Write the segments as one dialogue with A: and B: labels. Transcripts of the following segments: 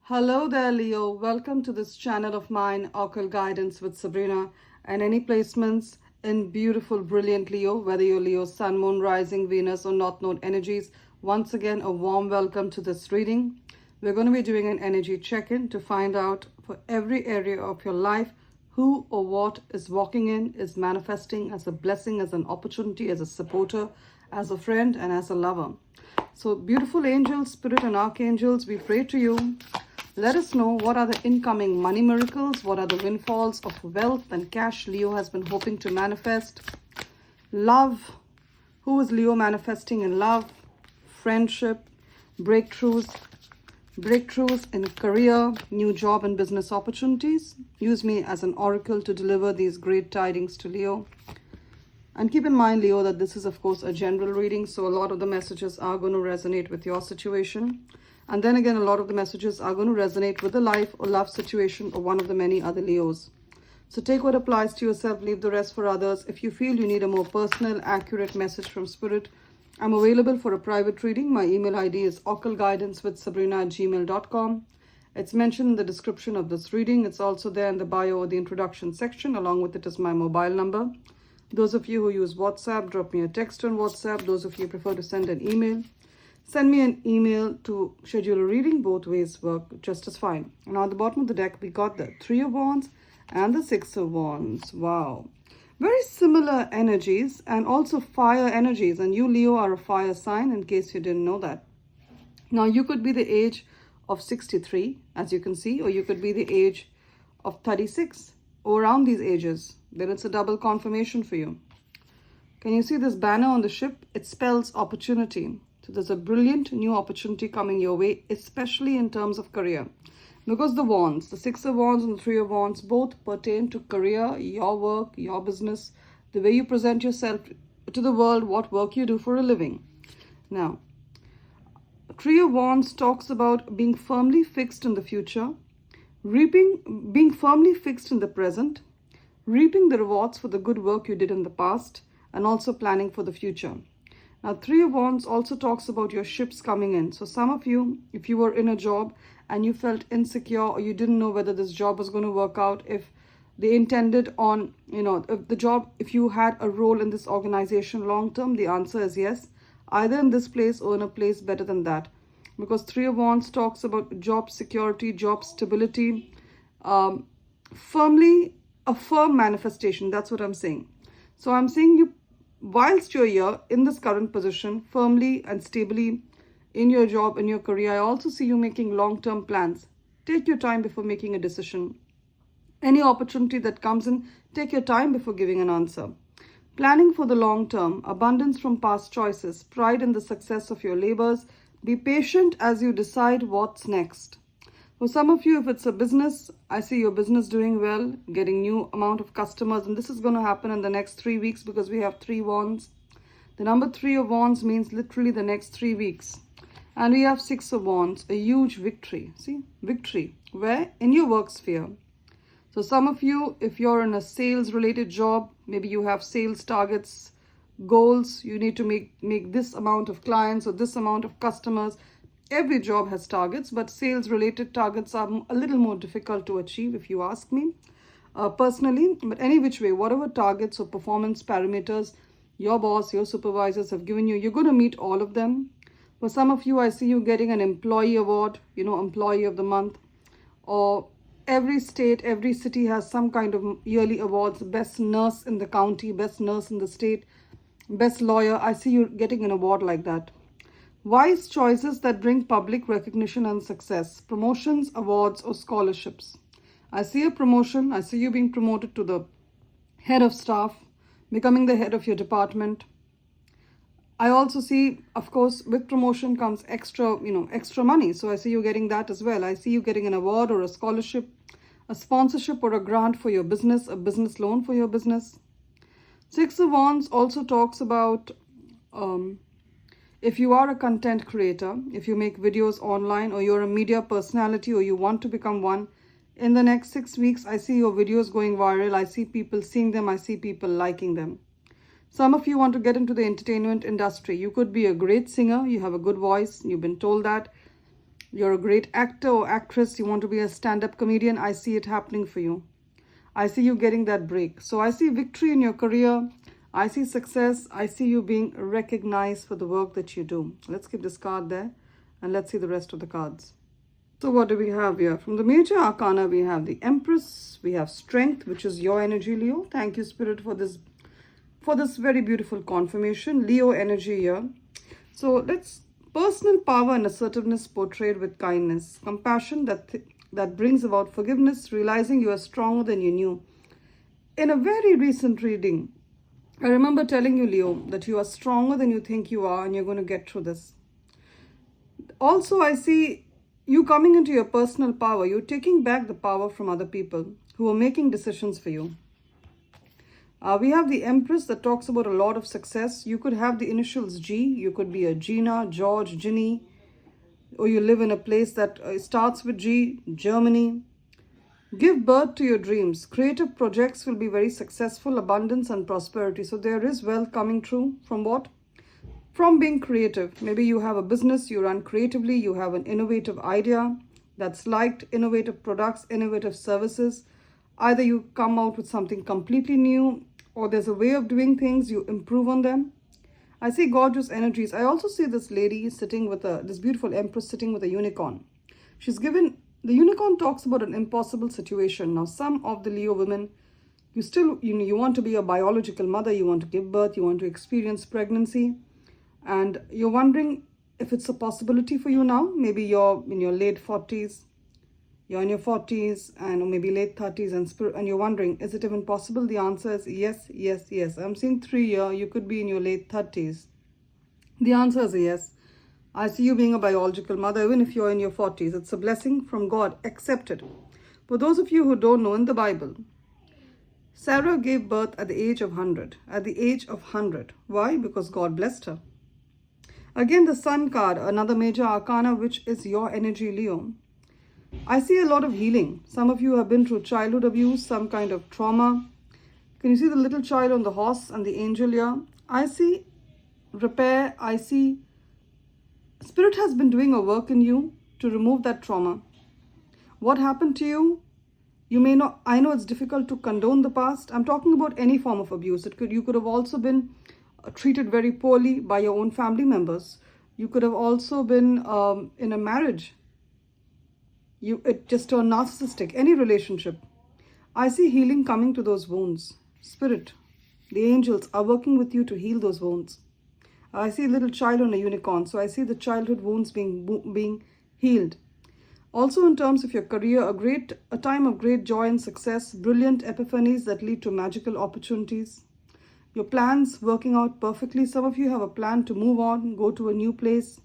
A: Hello there, Leo. Welcome to this channel of mine, Occult Guidance with Sabrina, and any placements in beautiful, brilliant Leo, whether you're Leo, Sun, Moon, Rising, Venus, or North Node energies. Once again, a warm welcome to this reading. We're going to be doing an energy check-in to find out for every area of your life who or what is walking in, is manifesting as a blessing, as an opportunity, as a supporter, as a friend, and as a lover. So, beautiful angels, spirit, and archangels, we pray to you. Let us know what are the incoming money miracles, what are the windfalls of wealth and cash Leo has been hoping to manifest. Love, who is Leo manifesting in love, friendship, breakthroughs in career, new job and business opportunities. Use me as an oracle to deliver these great tidings to Leo. And keep in mind, Leo, that this is, of course, a general reading, so a lot of the messages are going to resonate with your situation. And then again, a lot of the messages are going to resonate with the life or love situation of one of the many other Leos. So take what applies to yourself, leave the rest for others. If you feel you need a more personal, accurate message from Spirit, I'm available for a private reading. My email ID is occultguidancewithsabrina@gmail.com. It's mentioned in the description of this reading. It's also there in the bio or the introduction section. Along with it is my mobile number. Those of you who use WhatsApp, drop me a text on WhatsApp. Those of you who prefer to send an email, send me an email to schedule a reading. Both ways work just as fine. And on the bottom of the deck, we got the Three of Wands and the Six of Wands. Wow. Very similar energies and also fire energies. And you, Leo, are a fire sign, in case you didn't know that. Now, you could be the age of 63, as you can see, or you could be the age of 36, or around these ages. Then it's a double confirmation for you. Can you see this banner on the ship? It spells opportunity. So there's a brilliant new opportunity coming your way, especially in terms of career. Because the wands, the Six of Wands and the Three of Wands, both pertain to career, your work, your business, the way you present yourself to the world, what work you do for a living. Now, Three of Wands talks about being firmly fixed in the future, being firmly fixed in the present, reaping the rewards for the good work you did in the past, and also planning for the future. Now, Three of Wands also talks about your ships coming in. So some of you, if you were in a job and you felt insecure or you didn't know whether this job was going to work out, if they intended on, if you had a role in this organization long term, the answer is yes, either in this place or in a place better than that. Because Three of Wands talks about job security, job stability, a firm manifestation. That's what I'm saying. So I'm saying you, whilst you're here in this current position, firmly and stably in your job, in your career, I also see you making long-term plans. Take your time before making a decision. Any opportunity that comes in, take your time before giving an answer. Planning for the long term, abundance from past choices, pride in the success of your labors. Be patient as you decide what's next. For some of you, if it's a business, I see your business doing well, getting new amount of customers, and this is going to happen in the next 3 weeks because we have 3 wands. The number 3 of Wands means literally the next 3 weeks. And we have 6 of Wands, a huge victory. See, victory. Where? In your work sphere. So some of you, if you're in a sales related job, maybe you have sales targets, goals, you need to make this amount of clients or this amount of customers. Every job has targets, but sales related targets are a little more difficult to achieve, if you ask me personally. But any which way, whatever targets or performance parameters your boss, your supervisors have given you, you're going to meet all of them. For some of you, I see you getting an employee award, employee of the month, or every state, every city has some kind of yearly awards. Best nurse in the county, best nurse in the state, best lawyer. I see you getting an award like that. Wise choices that bring public recognition and success. Promotions, awards, or scholarships. I see a promotion. I see you being promoted to the head of staff, becoming the head of your department. I also see, of course, with promotion comes extra money. So I see you getting that as well. I see you getting an award or a scholarship, a sponsorship or a grant for your business, a business loan for your business. Six of Wands also talks about if you are a content creator, if you make videos online, or you're a media personality, or you want to become one, in the next 6 weeks, I see your videos going viral. I see people seeing them. I see people liking them. Some of you want to get into the entertainment industry. You could be a great singer. You have a good voice. You've been told that. You're a great actor or actress. You want to be a stand-up comedian. I see it happening for you. I see you getting that break. So I see victory in your career. I see success. I see you being recognized for the work that you do. Let's keep this card there and let's see the rest of the cards. So what do we have here? From the major arcana, we have the Empress. We have Strength, which is your energy, Leo. Thank you, Spirit, for this very beautiful confirmation. Leo energy here. So let's personal power and assertiveness portrayed with kindness, compassion that brings about forgiveness, realizing you are stronger than you knew. In a very recent reading, I remember telling you, Leo, that you are stronger than you think you are and you're going to get through this. Also, I see you coming into your personal power. You're taking back the power from other people who are making decisions for you. We have the Empress that talks about a lot of success. You could have the initials G. You could be a Gina, George, Ginny, or you live in a place that starts with G, Germany. Give birth to your dreams. Creative projects will be very successful, abundance and prosperity. So there is wealth coming through from what? From being creative. Maybe you have a business, you run creatively, you have an innovative idea that's liked, innovative products, innovative services. Either you come out with something completely new, or there's a way of doing things, you improve on them. I see gorgeous energies. I also see this lady sitting with this beautiful Empress sitting with a unicorn. The unicorn talks about an impossible situation. Now, some of the Leo women, you want to be a biological mother, you want to give birth, you want to experience pregnancy, and you're wondering if it's a possibility for you now. Maybe you're in your late 40s, you're in your 40s and maybe late 30s and you're wondering, is it even possible? The answer is yes, yes, yes. I'm seeing 3 years. You could be in your late 30s. The answer is yes. I see you being a biological mother even if you're in your 40s. It's a blessing from God. Accept it. For those of you who don't know, in the Bible, Sarah gave birth at the age of 100. At the age of 100. Why? Because God blessed her. Again, the Sun card, another major arcana, which is your energy, Leo. I see a lot of healing. Some of you have been through childhood abuse, some kind of trauma. Can you see the little child on the horse and the angel here? I see repair. I see Spirit has been doing a work in you to remove that trauma. What happened to you? You may not, I know it's difficult to condone the past. I'm talking about any form of abuse. You could have also been treated very poorly by your own family members. You could have also been in a marriage. It just turned narcissistic, any relationship. I see healing coming to those wounds. Spirit, the angels are working with you to heal those wounds. I see a little child on a unicorn, so I see the childhood wounds being healed. Also in terms of your career, a time of great joy and success, brilliant epiphanies that lead to magical opportunities. Your plans working out perfectly. Some of you have a plan to move on, go to a new place.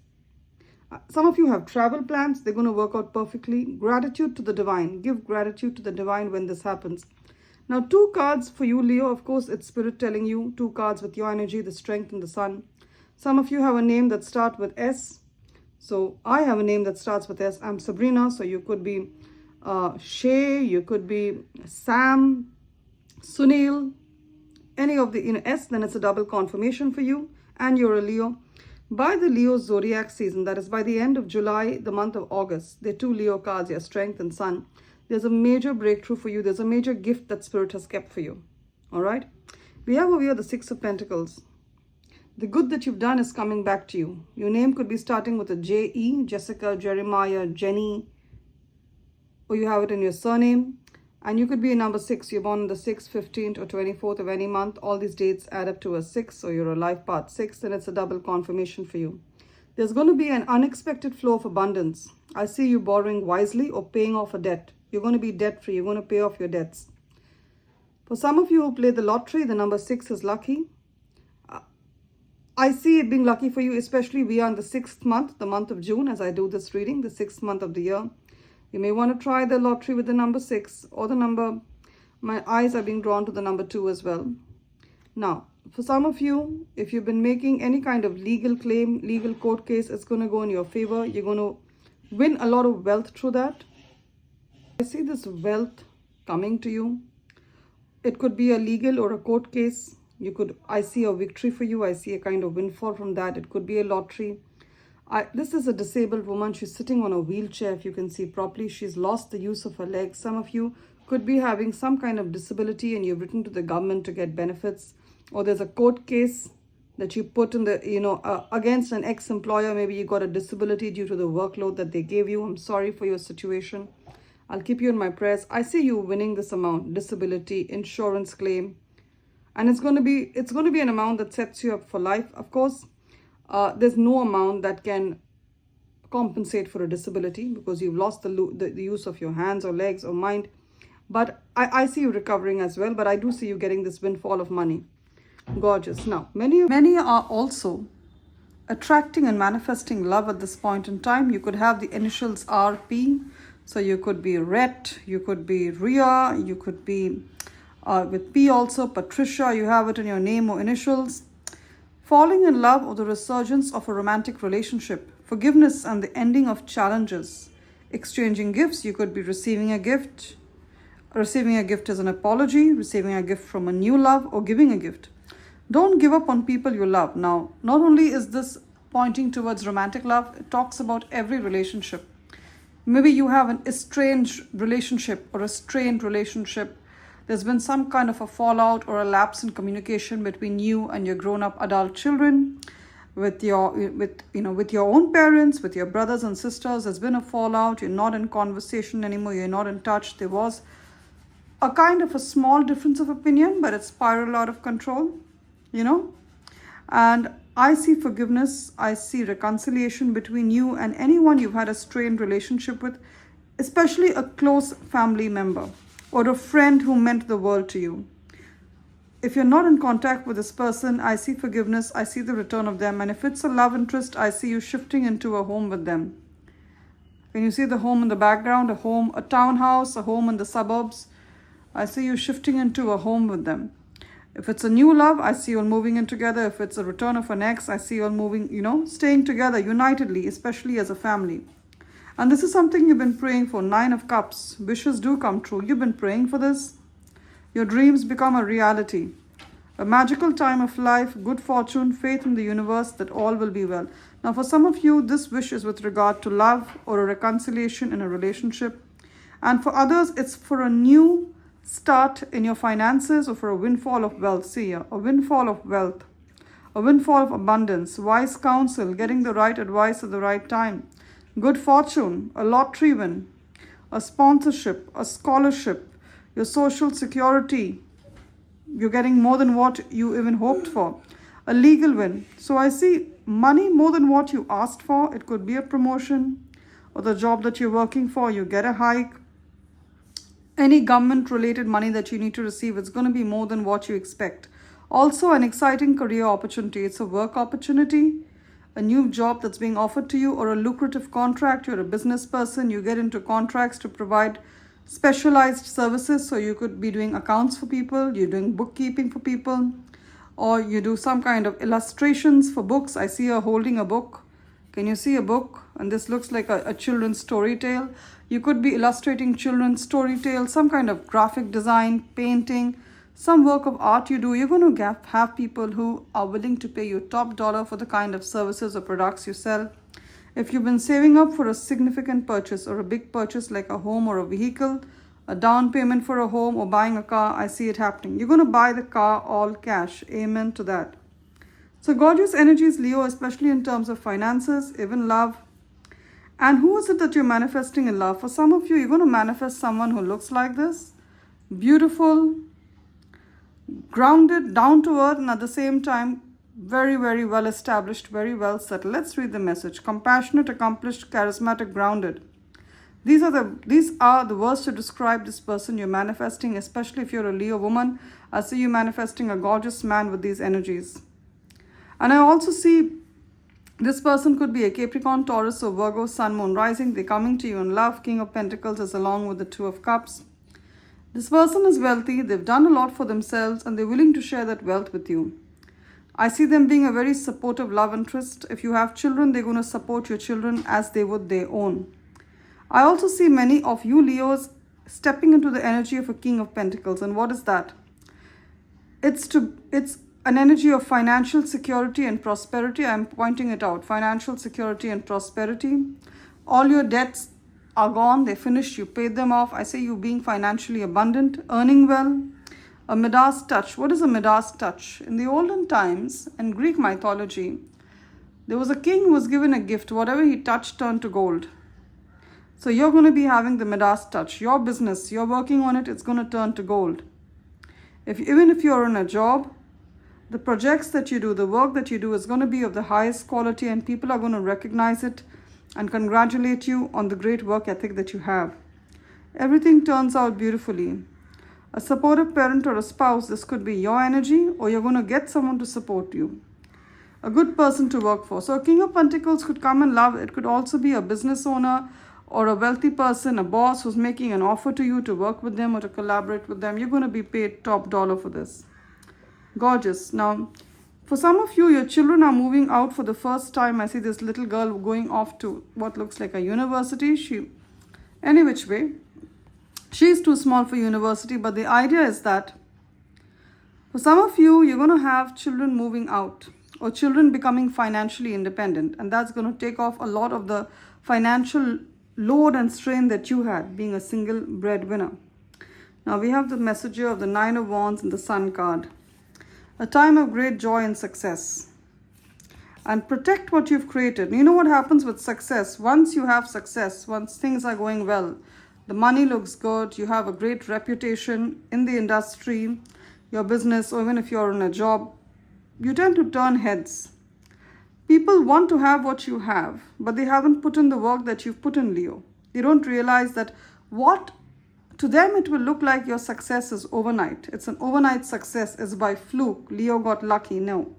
A: Some of you have travel plans. They're going to work out perfectly. Gratitude to the divine. Give gratitude to the divine when this happens. Now, 2 cards for you, Leo. Of course, it's Spirit telling you. 2 cards with your energy, the Strength and the Sun. Some of you have a name that starts with S. So I have a name that starts with S. I'm Sabrina. So you could be Shay. You could be Sam, Sunil. Any of the S, then it's a double confirmation for you. And you're a Leo. By the Leo zodiac season, that is by the end of July, the month of August, there are 2 Leo cards here, Strength and Sun. There's a major breakthrough for you. There's a major gift that Spirit has kept for you. All right. We have over here the 6 of Pentacles. The good that you've done is coming back to you. Your name could be starting with a J-E, Jessica, Jeremiah, Jenny, or you have it in your surname. And you could be a number 6. You're born on the 6th, 15th, or 24th of any month. All these dates add up to a 6. So you're a life path 6, and it's a double confirmation for you. There's going to be an unexpected flow of abundance. I see you borrowing wisely or paying off a debt. You're going to be debt-free. You're going to pay off your debts. For some of you who play the lottery, the number 6 is lucky. I see it being lucky for you, especially we are in the 6th month, the month of June, as I do this reading, the 6th month of the year. You may want to try the lottery with the number 6 or the number, my eyes are being drawn to the number 2 as well. Now, for some of you, if you've been making any kind of legal claim, legal court case, it's going to go in your favor. You're going to win a lot of wealth through that. I see this wealth coming to you. It could be a legal or a court case. I see a victory for you. I see a kind of windfall from that. It could be a lottery. This is a disabled woman. She's sitting on a wheelchair. If you can see properly, she's lost the use of her legs. Some of you could be having some kind of disability and you've written to the government to get benefits, or there's a court case that you put in the, against an ex-employer. Maybe you got a disability due to the workload that they gave you. I'm sorry for your situation. I'll keep you in my prayers. I see you winning this amount, disability, insurance claim. And it's going to be an amount that sets you up for life. Of course, there's no amount that can compensate for a disability because you've lost the use of your hands or legs or mind. But I see you recovering as well. But I do see you getting this windfall of money. Gorgeous. Now, many are also attracting and manifesting love at this point in time. You could have the initials RP. So you could be Rhett, you could be Ria, you could be with P also, Patricia, you have it in your name or initials. Falling in love or the resurgence of a romantic relationship. Forgiveness and the ending of challenges. Exchanging gifts, you could be receiving a gift. Receiving a gift as an apology, receiving a gift from a new love, or giving a gift. Don't give up on people you love. Now, not only is this pointing towards romantic love, it talks about every relationship. Maybe you have an estranged relationship or a strained relationship. There's been some kind of a fallout or a lapse in communication between you and your grown-up adult children, with your own parents, with your brothers and sisters. There's been a fallout. You're not in conversation anymore. You're not in touch. There was a kind of a small difference of opinion, but it spiraled out of control, And I see forgiveness. I see reconciliation between you and anyone you've had a strained relationship with, especially a close family member or a friend who meant the world to you. If you're not in contact with this person, I see forgiveness. I see the return of them. And if it's a love interest, I see you shifting into a home with them. Can you see the home in the background? A townhouse, a home in the suburbs. I see you shifting into a home with them. If it's a new love, I see you all moving in together. If it's a return of an ex, I see you all moving, staying together unitedly, especially as a family. And this is something you've been praying for. 9 of Cups. Wishes do come true. You've been praying for this. Your dreams become a reality. A magical time of life, good fortune, faith in the universe that all will be well. Now, for some of you, this wish is with regard to love or a reconciliation in a relationship. And for others, it's for a new start in your finances or for a windfall of wealth. See here, a windfall of wealth, a windfall of abundance, wise counsel, getting the right advice at the right time, good fortune, a lottery win, a sponsorship, a scholarship, your social security. You're getting more than what you even hoped for, a legal win. So I see money more than what you asked for. It could be a promotion or the job that you're working for. You get a hike. Any government related money that you need to receive, it's going to be more than what you expect. Also an exciting career opportunity. It's a work opportunity, a new job that's being offered to you, or a lucrative contract. You're a business person. You get into contracts to provide specialized services. So you could be doing accounts for people. You're doing bookkeeping for people, or you do some kind of illustrations for books. I see her holding a book. Can you see a book? And this looks like a children's story tale. You could be illustrating children's story tales, some kind of graphic design, painting, some work of art you do. You're going to have people who are willing to pay you top dollar for the kind of services or products you sell. If you've been saving up for a significant purchase or a big purchase like a home or a vehicle, a down payment for a home or buying a car, I see it happening. You're going to buy the car all cash. Amen to that. So gorgeous energies, Leo, especially in terms of finances, even love. And who is it that you're manifesting in love? For some of you, you're going to manifest someone who looks like this. Beautiful, grounded, down to earth, and at the same time, very, very well established, very well settled. Let's read the message. Compassionate, accomplished, charismatic, grounded. These are the words to describe this person you're manifesting, especially if you're a Leo woman. I see you manifesting a gorgeous man with these energies. And I also see this person could be a Capricorn, Taurus, or Virgo, Sun, Moon, Rising. They're coming to you in love. King of Pentacles is along with the 2 of Cups. This person is wealthy. They've done a lot for themselves and they're willing to share that wealth with you. I see them being a very supportive love interest. If you have children, they're going to support your children as they would their own. I also see many of you Leos stepping into the energy of a King of Pentacles. And what is that? It's an energy of financial security and prosperity. I'm pointing it out. Financial security and prosperity. All your debts are gone. They're finished. You paid them off. I say you being financially abundant, earning well. A Midas touch. What is a Midas touch? In the olden times, in Greek mythology, there was a king who was given a gift. Whatever he touched turned to gold. So you're going to be having the Midas touch. Your business, you're working on it, it's going to turn to gold. Even if you're in a job, the projects that you do, the work that you do is going to be of the highest quality, and people are going to recognize it and congratulate you on the great work ethic that you have. Everything turns out beautifully. A supportive parent or a spouse, this could be your energy, or you're going to get someone to support you. A good person to work for. So a King of Pentacles could come in love. It could also be a business owner or a wealthy person, a boss who's making an offer to you to work with them or to collaborate with them. You're going to be paid top dollar for this. Gorgeous. Now, for some of you, your children are moving out for the first time. I see this little girl going off to what looks like a university. Any which way, she's too small for university, but the idea is that for some of you, you're going to have children moving out or children becoming financially independent, and that's going to take off a lot of the financial load and strain that you had being a single breadwinner. Now we have the messenger of the Nine of Wands and the Sun card. A time of great joy and success. And protect what you've created. You know what happens with success? Once you have success, once things are going well, the money looks good, you have a great reputation in the industry, your business, or even if you're in a job, you tend to turn heads. People want to have what you have, but they haven't put in the work that you've put in, Leo. They don't realize that what to them it will look like your success is overnight. It's an overnight success. It's by fluke. Leo got lucky. No.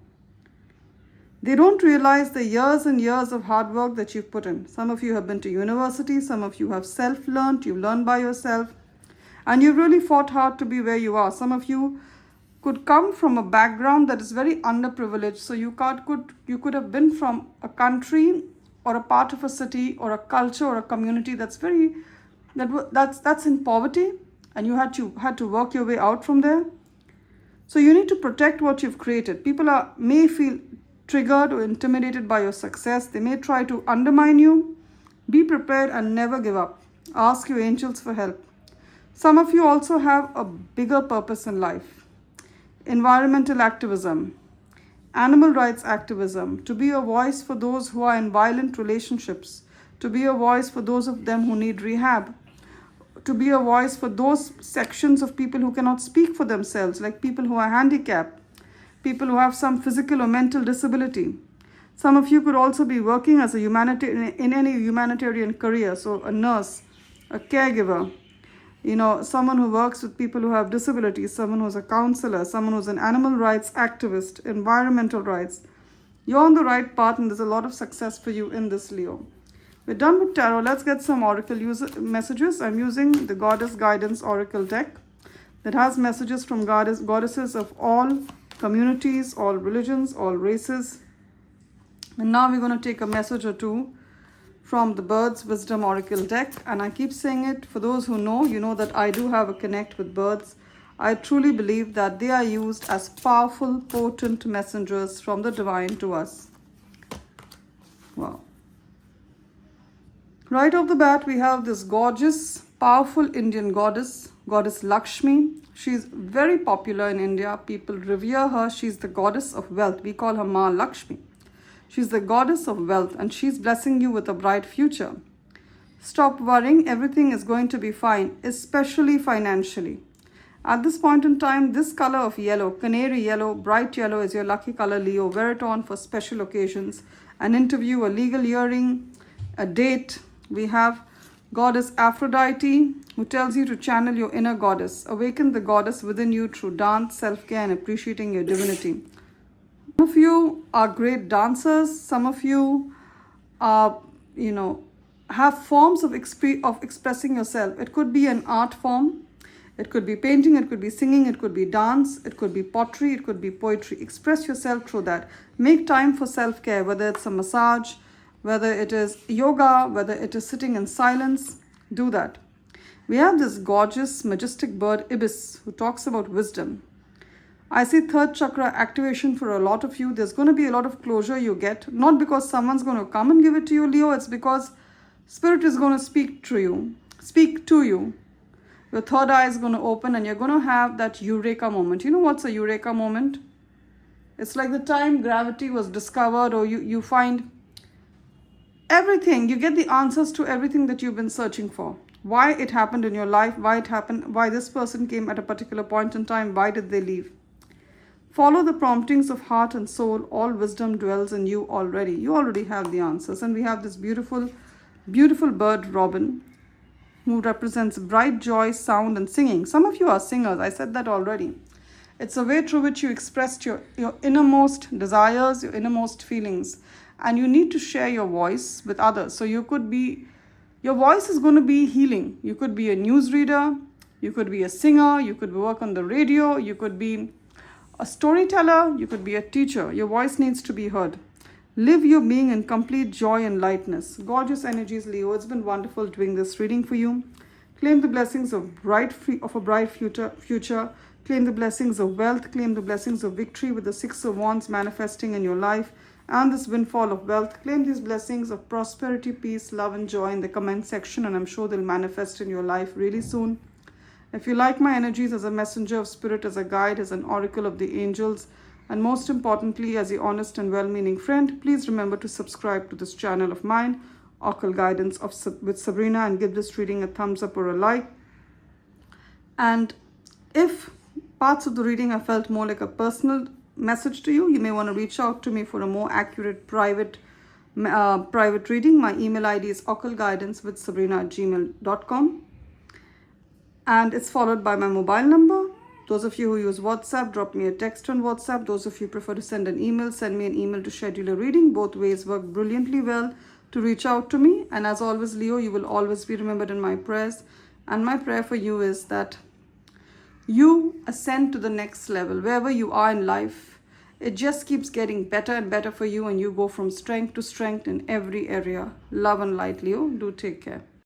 A: They don't realize the years and years of hard work that you've put in. Some of you have been to university. Some of you have self-learned. You've learned by yourself. And you've really fought hard to be where you are. Some of you could come from a background that is very underprivileged. So you could have been from a country or a part of a city or a culture or a community that's in poverty, and you had to work your way out from there. So you need to protect what you've created. People may feel triggered or intimidated by your success. They may try to undermine you. Be prepared and never give up. Ask your angels for help. Some of you also have a bigger purpose in life. Environmental activism, animal rights activism, to be a voice for those who are in violent relationships, to be a voice for those of them who need rehab, to be a voice for those sections of people who cannot speak for themselves, like people who are handicapped, people who have some physical or mental disability. Some of you could also be working as in any humanitarian career, so a nurse, a caregiver, someone who works with people who have disabilities, someone who's a counselor, someone who's an animal rights activist, environmental rights. You're on the right path, and there's a lot of success for you in this, Leo. We're done with tarot. Let's get some oracle messages. I'm using the Goddess Guidance Oracle deck that has messages from goddesses of all communities, all religions, all races. And now we're going to take a message or two from the Birds Wisdom Oracle deck. And I keep saying it, for those who know, you know that I do have a connect with birds. I truly believe that they are used as powerful, potent messengers from the divine to us. Wow. Right off the bat, we have this gorgeous, powerful Indian goddess Lakshmi. She's very popular in India. People revere her. She's the goddess of wealth. We call her Ma Lakshmi. She's the goddess of wealth, and she's blessing you with a bright future. Stop worrying. Everything is going to be fine, especially financially. At this point in time, this color of yellow, canary yellow, bright yellow is your lucky color, Leo. Wear it on for special occasions, an interview, a legal hearing, a date. We have Goddess Aphrodite, who tells you to channel your inner goddess. Awaken the goddess within you through dance, self-care, and appreciating your divinity. Some of you are great dancers. Some of you are, have forms of expressing yourself. It could be an art form. It could be painting. It could be singing. It could be dance. It could be pottery. It could be poetry. Express yourself through that. Make time for self-care, whether it's a massage, whether it is yoga, whether it is sitting in silence. Do that. We have this gorgeous, majestic bird, Ibis, who talks about wisdom. I see third chakra activation for a lot of you. There's going to be a lot of closure you get. Not because someone's going to come and give it to you, Leo. It's because Spirit is going to speak to you. Speak to you. Your third eye is going to open and you're going to have that eureka moment. You know what's a eureka moment? It's like the time gravity was discovered, or you find everything. You get the answers to everything that you've been searching for. Why it happened in your life, why it happened, why this person came at a particular point in time, why did they leave. Follow the promptings of heart and soul. All wisdom dwells in you already. You already have the answers. And we have this beautiful, beautiful bird, robin, who represents bright joy, sound, and singing. Some of you are singers. I said that already. It's a way through which you expressed your innermost desires, your innermost feelings. And you need to share your voice with others. So your voice is going to be healing. You could be a newsreader. You could be a singer. You could work on the radio. You could be a storyteller. You could be a teacher. Your voice needs to be heard. Live your being in complete joy and lightness. Gorgeous energies, Leo. It's been wonderful doing this reading for you. Claim the blessings of a bright future. Claim the blessings of wealth. Claim the blessings of victory with the Six of Wands manifesting in your life. And this windfall of wealth. Claim these blessings of prosperity, peace, love, and joy in the comment section. And I'm sure they'll manifest in your life really soon. If you like my energies as a messenger of spirit, as a guide, as an oracle of the angels, and most importantly, as your honest and well-meaning friend, please remember to subscribe to this channel of mine, Occult Guidance with Sabrina, and give this reading a thumbs up or a like. And if parts of the reading I felt more like a personal message to you, you may want to reach out to me for a more accurate private reading. My email ID is occultguidancewithsabrina@gmail.com. And it's followed by my mobile number. Those of you who use WhatsApp, drop me a text on WhatsApp. Those of you who prefer to send an email, send me an email to schedule a reading. Both ways work brilliantly well to reach out to me. And as always, Leo, you will always be remembered in my prayers. And my prayer for you is that you ascend to the next level. Wherever you are in life, it just keeps getting better and better for you. And you go from strength to strength in every area. Love and light, Leo. Do take care.